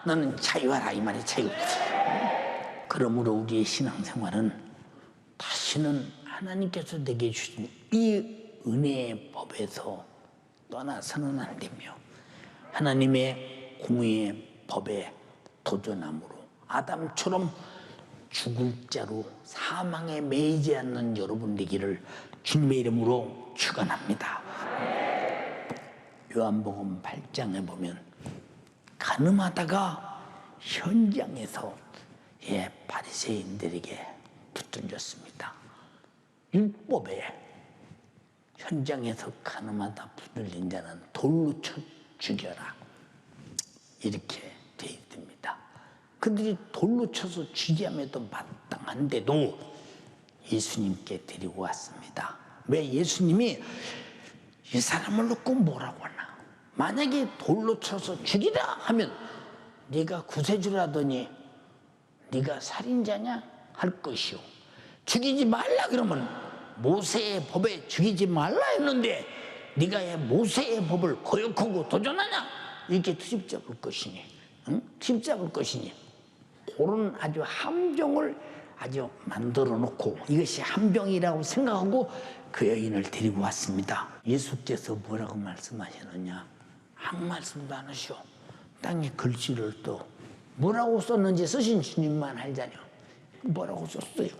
너는 자유하라 이 말이 자유. 그러므로 우리의 신앙생활은 다시는 하나님께서 내게 주신 이 은혜의 법에서 떠나서는 안 되며, 하나님의 공의의 법에 도전함으로 아담처럼 죽을 자로 사망에 매이지 않는 여러분 되기를 주님의 이름으로 축원합니다. 요한복음 8장에 보면 간음하다가 현장에서 바리새인들에게 붙들렸습니다. 율법에 현장에서 간음하다 붙들린 자는 돌로 쳐 죽여라 이렇게 돼 있습니다. 그들이 돌로 쳐서 죽임에도 마땅한데도 예수님께 데리고 왔습니다. 왜? 예수님이 이 사람을 놓고 뭐라고 하나? 만약에 돌로 쳐서 죽이라 하면 네가 구세주라더니 네가 살인자냐 할 것이요, 죽이지 말라 그러면 모세의 법에 죽이지 말라 했는데 네가 왜 모세의 법을 거역하고 도전하냐 이렇게 트집잡을 것이니, 트집잡을 것이니, 그런 아주 함정을 아주 만들어 놓고 이것이 함정이라고 생각하고 그 여인을 데리고 왔습니다. 예수께서 뭐라고 말씀하셨느냐? 아무 말씀도 안 하시오. 땅에 글씨를 또 뭐라고 썼는지 쓰신 주님만 알자뇨. 뭐라고 썼어요?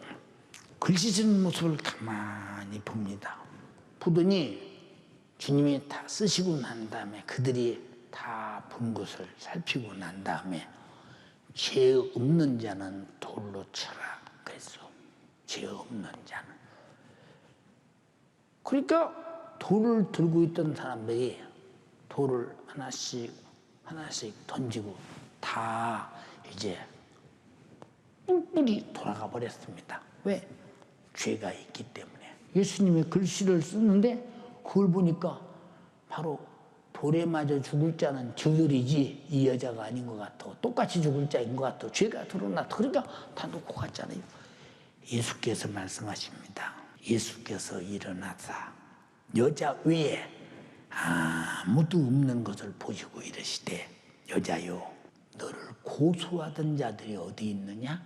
글씨 쓰는 모습을 가만히 봅니다. 보더니 주님이 다 쓰시고 난 다음에 그들이 다 본 것을 살피고 난 다음에 죄 없는 자는 돌로 쳐라 그랬어. 죄 없는 자는. 그러니까 돌을 들고 있던 사람들이 돌을 하나씩 던지고 다 이제 뿔뿔이 돌아가 버렸습니다. 왜? 죄가 있기 때문에. 예수님의 글씨를 쓰는데 그걸 보니까 바로 돌에 맞아 죽을 자는 저들이지 이 여자가 아닌 것 같아. 똑같이 죽을 자인 것 같아. 죄가 드러났다. 그러니까 다 놓고 갔잖아요. 예수께서 말씀하십니다. 예수께서 일어나사 여자 외에 아무도 없는 것을 보시고 이르시되 여자요 너를 고소하던 자들이 어디 있느냐?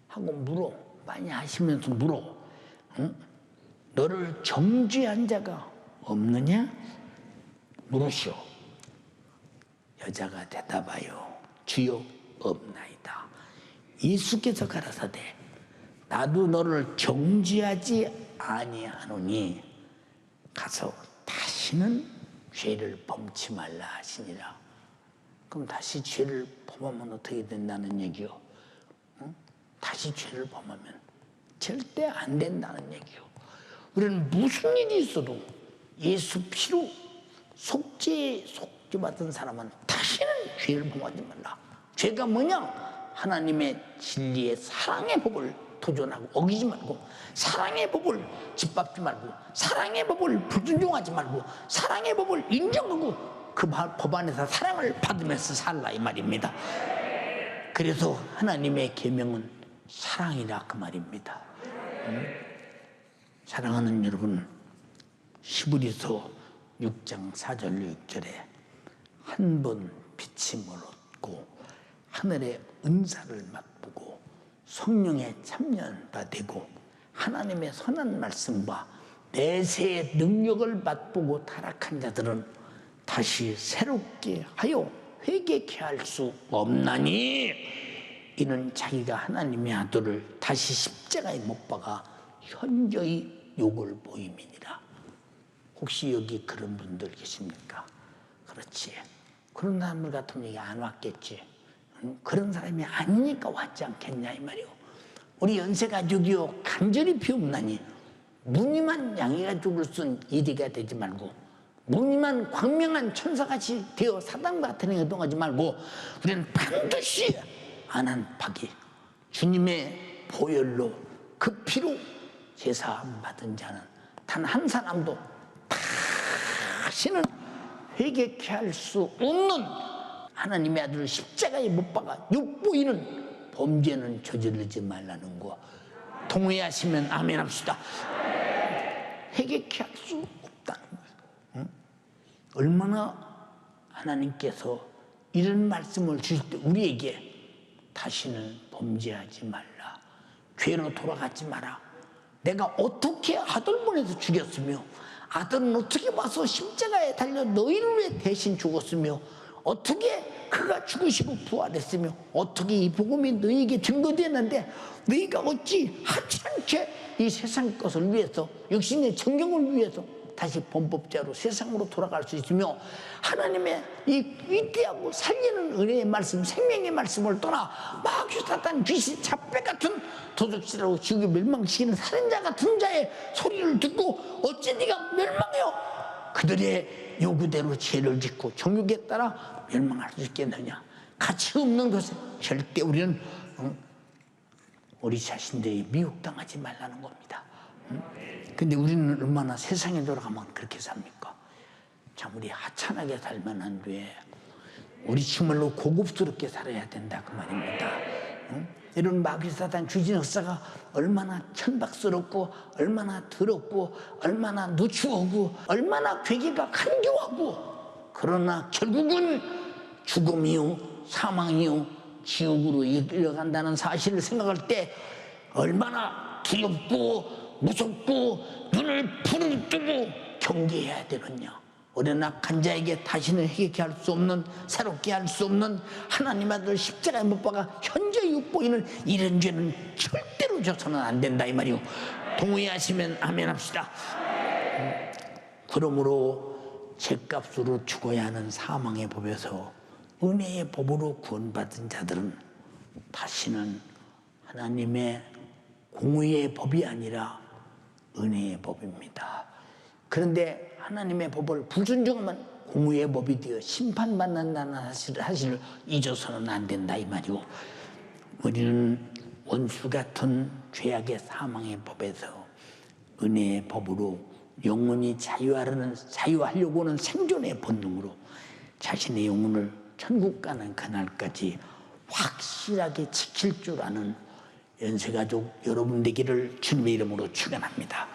하고 물어. 많이 하시면서 물어. 응? 너를 정죄한 자가 없느냐? 물으시오. 여자가 대답하여 주여 없나이다. 예수께서 가라사대 나도 너를 정죄하지 아니하노니 가서 다시는 죄를 범치 말라 하시니라. 그럼 다시 죄를 범하면 어떻게 된다는 얘기요? 응? 다시 죄를 범하면 절대 안 된다는 얘기요. 우리는 무슨 일이 있어도 예수 피로 속죄받은 사람은 다시는 죄를 범하지 말라. 죄가 뭐냐? 하나님의 진리의 사랑의 법을 도전하고 어기지 말고, 사랑의 법을 짓밟지 말고, 사랑의 법을 불순종하지 말고, 사랑의 법을 인정하고 그 법 안에서 사랑을 받으면서 살라 이 말입니다. 그래서 하나님의 계명은 사랑이라 그 말입니다. 사랑하는 여러분, 히브리서 6장 4절 6절에 한 번 비침을 얻고 하늘의 은사를 맛보고 성령의 참여가 되고 하나님의 선한 말씀과 내세의 능력을 맛보고 타락한 자들은 다시 새롭게 하여 회개케 할 수 없나니 이는 자기가 하나님의 아들을 다시 십자가에 못 박아 현저히 욕을 보임이니라. 혹시 여기 그런 분들 계십니까? 그렇지. 그런 사람들 같으면 여기 안 왔겠지. 그런 사람이 아니니까 왔지 않겠냐 이 말이오. 우리 연세가족이요 간절히 비옵나니 무늬만 양해가족을 쓴 이리가 되지 말고 무늬만 광명한 천사같이 되어 사단 같은 행동하지 말고 우리는 반드시 안한파기 주님의 보혈로 그 피로 제사함 받은 자는 단 한 사람도 다시는 회개케 할 수 없는 하나님의 아들을 십자가에 못 박아 욕보이는 범죄는 저지르지 말라는 거 동의하시면 아멘 합시다. 회개케 할 수 없다는 거예요. 응? 얼마나 하나님께서 이런 말씀을 주실 때 우리에게 다시는 범죄하지 말라, 죄로 돌아가지 마라. 내가 어떻게 아들 보내서 죽였으며 아들은 어떻게 와서 십자가에 달려 너희를 위해 대신 죽었으며 어떻게 그가 죽으시고 부활했으며 어떻게 이 복음이 너희에게 증거되었는데 너희가 어찌 하찮게 이 세상 것을 위해서 육신의 정경을 위해서 다시 범법자로 세상으로 돌아갈 수 있으며 하나님의 이 위대하고 살리는 은혜의 말씀 생명의 말씀을 떠나 마귀 사탄 귀신 잡배 같은 도둑질하고 지옥에 멸망시키는 살인자 같은 자의 소리를 듣고 어찌 네가 멸망해요? 그들의 요구대로 죄를 짓고 정욕에 따라 멸망할 수 있겠느냐. 가치 없는 것에 절대 우리는 우리 자신들이 미혹당하지 말라는 겁니다. 근데 우리는 얼마나 세상에 돌아가면 그렇게 삽니까? 참 우리 하찮게 살면 안 돼. 우리 정말로 고급스럽게 살아야 된다 그 말입니다. 이런 마귀사단 귀신 역사가 얼마나 천박스럽고 얼마나 더럽고 얼마나 누추하고 얼마나 괴계가 간교하고 그러나 결국은 죽음이요 사망이요 지옥으로 이끌려간다는 사실을 생각할 때 얼마나 두렵고 무섭고 눈을 부르뜨고 경계해야 되느냐. 우리는 악한 자에게 다시는 회개케 할 수 없는 새롭게 할 수 없는 하나님 아들 십자가에 못 박아 현저히 욕보이는 이런 죄는 절대로 져서는 안 된다 이 말이요. 동의하시면 아멘 합시다. 그러므로 죗값으로 죽어야 하는 사망의 법에서 은혜의 법으로 구원받은 자들은 다시는 하나님의 공의의 법이 아니라 은혜의 법입니다. 그런데 하나님의 법을 불순종하면 공의의 법이 되어 심판받는다는 사실을 잊어서는 안 된다 이 말이고, 우리는 원수 같은 죄악의 사망의 법에서 은혜의 법으로 영원히 자유하려고 하는 생존의 본능으로 자신의 영혼을 천국 가는 그날까지 확실하게 지킬 줄 아는 연세가족 여러분 되기를 주님의 이름으로 축원합니다.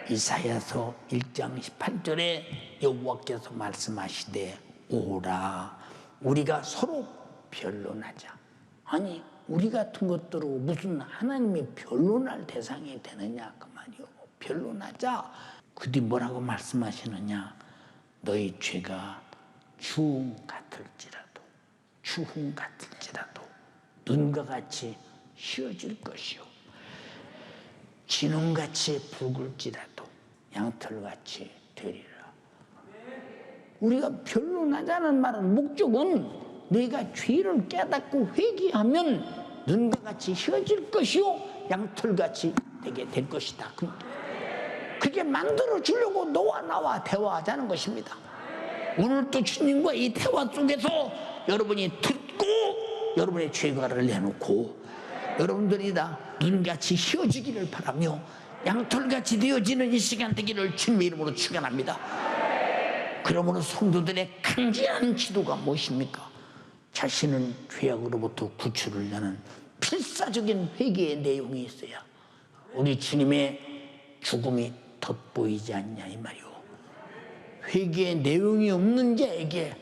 이사야서 1장 18절에 여호와께서 말씀하시되 오라 우리가 서로 변론하자. 아니 우리 같은 것들로 무슨 하나님이 변론할 대상이 되느냐 그 말이요. 변론하자. 그 뒤 뭐라고 말씀하시느냐. 너희 죄가 주홍 같을지라도 눈과 같이 휘어질 것이요 진홍같이 붉을지라도 양털같이 되리라. 우리가 변론하자는 말은 목적은 너희가 죄를 깨닫고 회개하면 눈과 같이 휘어질 것이요 양털같이 되게 될 것이다. 그렇게 만들어 주려고 너와 나와 대화하자는 것입니다. 오늘 또 주님과 이 대화 속에서 여러분이 듣고 여러분의 죄과를 내놓고 여러분들이 다 눈같이 휘어지기를 바라며 양털같이 되어지는 이 시간 되기를 주님의 이름으로 축원합니다. 그러므로 성도들의 간절한 기도가 무엇입니까? 자신은 죄악으로부터 구출을 하는 필사적인 회개의 내용이 있어야 우리 주님의 죽음이 덧보이지 않냐 이 말이오. 회개의 내용이 없는 자에게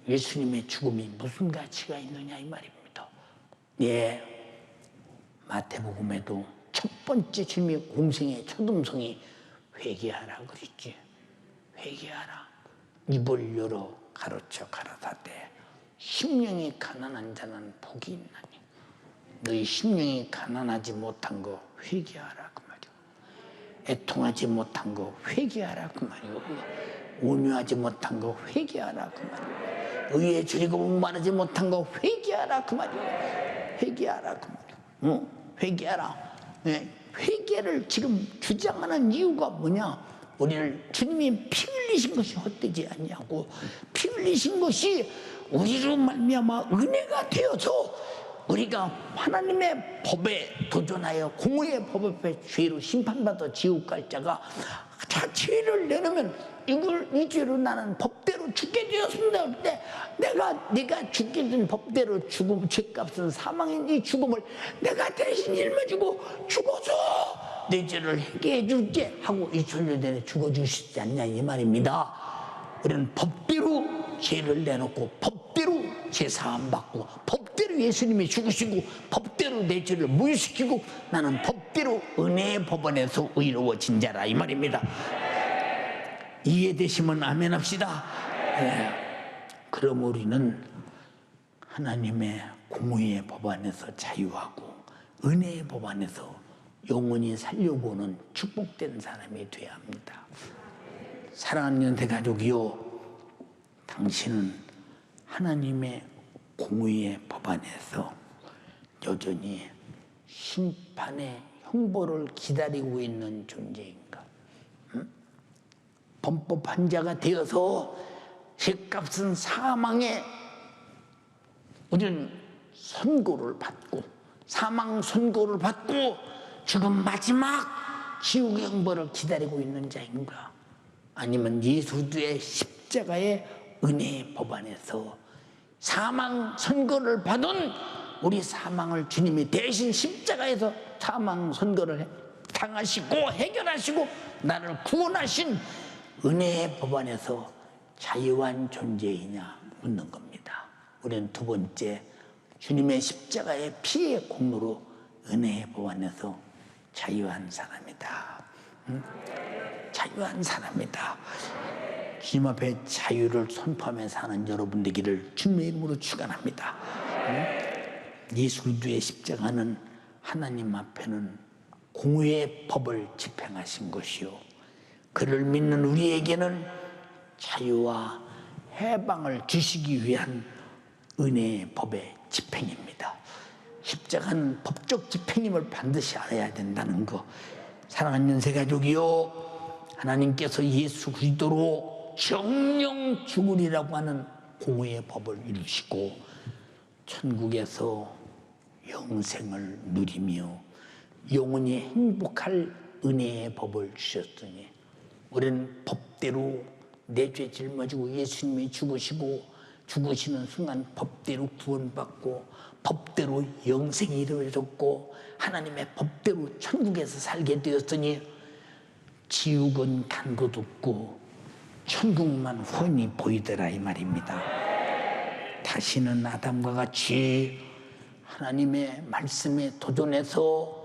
예수님의 죽음이 무슨 가치가 있느냐 이 말입니다. 예. 마태복음에도 첫 번째 주님의 공생의 첫 음성이 회개하라 그랬지. 회개하라. 입을 열어 가로쳐 가라사대 심령이 가난한 자는 복이 있나니 너희 심령이 가난하지 못한 거 회개하라 그 말이오. 애통하지 못한 거 회개하라 그 말이오. 온유하지 못한 거 회개하라 그 말이오. 의에 줄이고 목마르지 못한 거 회개하라 그 말이오. 회개하라 그 말이오. 회개하라. 네. 회개를 지금 주장하는 이유가 뭐냐? 우리를 주님이 피 흘리신 것이 헛되지 않냐고. 피 흘리신 것이 우리로 말미암아 은혜가 되어서 우리가 하나님의 법에 도전하여 공의의 법 앞에 죄로 심판받아 지옥 갈 자가 자 죄를 내놓으면 이 죄로 나는 법대로 죽게 되었습니다. 그때 내가 죽게 된 법대로 죽음, 죄값은 사망인 이 죽음을 내가 대신 짊어지고 죽어서 내 죄를 해결해 줄게 하고 2000년 전에 죽어주시지 않냐 이 말입니다. 우리는 법대로 죄를 내놓고 법대로 죄 사함 받고 법대로 예수님이 죽으시고 법대로 내 죄를 무효시키고 나는 법대로 은혜의 법원에서 의로워진 자라 이 말입니다. 이해되시면 아멘 합시다. 네. 그럼 우리는 하나님의 공의의 법 안에서 자유하고 은혜의 법 안에서 영원히 살려고 하는 축복된 사람이 되어야 합니다. 사랑하는 연세가족이요, 당신은 하나님의 공의의 법 안에서 여전히 심판의 형벌을 기다리고 있는 존재인가? 범법한 자가 되어서 죄값은 사망에 우리는 선고를 받고 사망 선고를 받고 죽은 마지막 지옥의 형벌을 기다리고 있는 자인가? 아니면 예수 그리스도의 십자가의 은혜의 법 안에서 사망 선고를 받은 우리 사망을 주님이 대신 십자가에서 사망 선고를 당하시고 해결하시고 나를 구원하신 은혜의 법 안에서 자유한 존재이냐 묻는 겁니다. 우리는 두 번째 주님의 십자가의 피의 공로로 은혜의 법 안에서 자유한 사람이다. 자유한 사람이다. 주님 앞에 자유를 선포하며 사는 여러분 되기를 주님의 이름으로 축원합니다. 예수 그리스도의 십자가는 하나님 앞에는 공의의 법을 집행하신 것이요, 그를 믿는 우리에게는 자유와 해방을 주시기 위한 은혜의 법의 집행입니다. 십자가는 법적 집행임을 반드시 알아야 된다는 거. 사랑하는 연세가족이요, 하나님께서 예수 그리스도로 정령 죽으리라고 하는 공의의 법을 이루시고 천국에서 영생을 누리며 영원히 행복할 은혜의 법을 주셨으니 우리는 법대로 내 죄 짊어지고 예수님이 죽으시고 죽으시는 순간 법대로 구원받고 법대로 영생이 이루어졌고 하나님의 법대로 천국에서 살게 되었으니 지옥은 간 것 없고 천국만 훤히 보이더라 이 말입니다. 다시는 아담과 같이 하나님의 말씀에 도전해서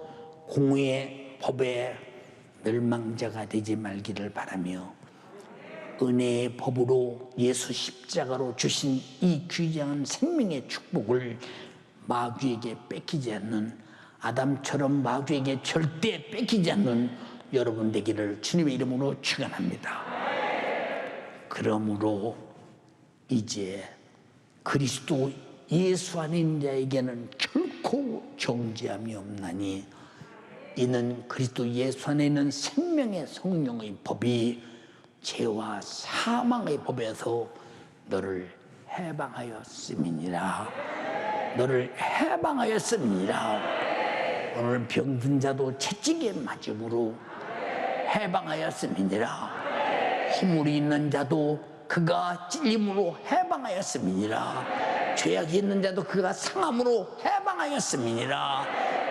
공의의 법에 멸망자가 되지 말기를 바라며 은혜의 법으로 예수 십자가로 주신 이 귀중한 생명의 축복을 마귀에게 뺏기지 않는, 아담처럼 마귀에게 절대 뺏기지 않는 여러분 되기를 주님의 이름으로 축원합니다. 그러므로 이제 그리스도 예수 안에 있는 자에게는 결코 정죄함이 없나니 이는 그리스도 예수 안에 있는 생명의 성령의 법이 죄와 사망의 법에서 너를 해방하였음이니라. 너를 해방하였음이니라. 오늘 병든 자도 채찍에 맞음으로 해방하였음이니라. 허물이 있는 자도 그가 찔림으로 해방하였음이니라. 죄악이 있는 자도 그가 상함으로 해방하였음이니라.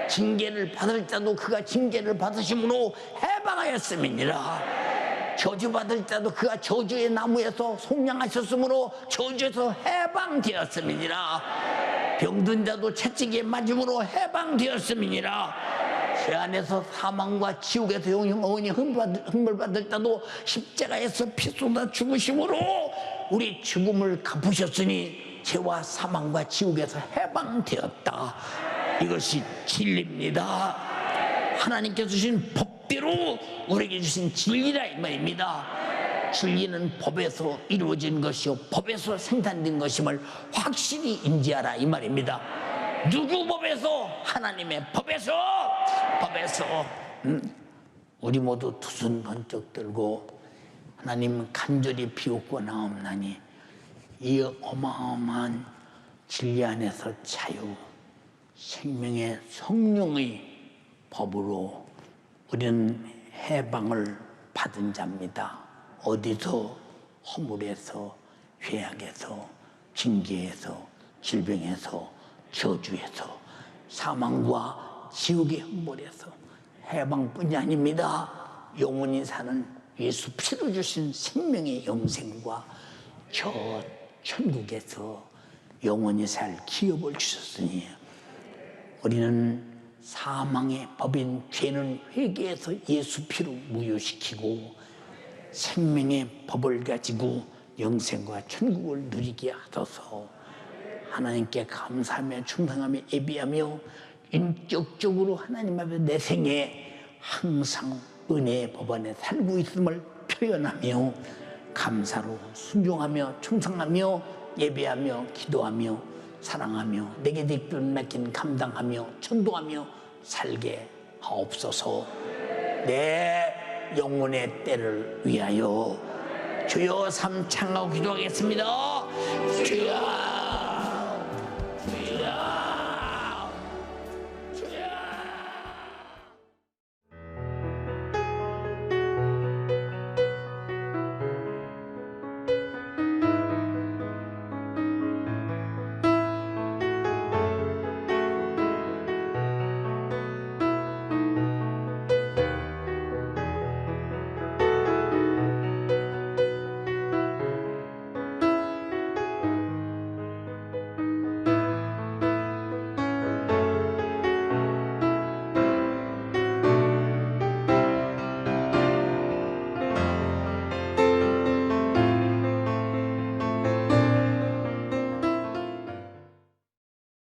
징계를 받을 자도 그가 징계를 받으심으로 해방하였음이니라. 저주받을 자도 그가 저주의 나무에서 속량하셨으므로 저주에서 해방되었음이니라. 병든 자도 채찍에 맞음으로 해방되었음이니라. 죄 안에서 사망과 지옥에서 영원히 흥벌받을 자도 십자가에서 피 쏟아 죽으심으로 우리 죽음을 갚으셨으니 죄와 사망과 지옥에서 해방되었다. 이것이 진리입니다. 하나님께서 주신 법대로 우리에게 주신 진리라 이 말입니다. 진리는 법에서 이루어진 것이요 법에서 생산된 것임을 확실히 인지하라 이 말입니다. 누구 법에서? 하나님의 법에서. 우리 모두 두 손 번쩍 들고 하나님 간절히 비웃고나옵나니 이 어마어마한 진리 안에서 자유, 생명의 성령의 법으로 우리는 해방을 받은 자입니다. 어디서? 허물에서, 죄악에서, 징계에서, 질병에서, 저주에서, 사망과 지옥의 형벌에서 해방뿐이 아닙니다. 영원히 사는 예수 피로 주신 생명의 영생과 저 천국에서 영원히 살 기업을 주셨으니 우리는 사망의 법인 죄는 회개해서 예수 피로 무효시키고 생명의 법을 가지고 영생과 천국을 누리게 하소서. 하나님께 감사하며 충성하며 예비하며 인격적으로 하나님 앞에 내 생에 항상 은혜의 법 안에 살고 있음을 표현하며 감사로 순종하며 충성하며 예배하며 기도하며 사랑하며 내게 직분 맡긴 감당하며 전도하며 살게 하옵소서. 내 영혼의 때를 위하여 주여 삼창하고 기도하겠습니다. 주여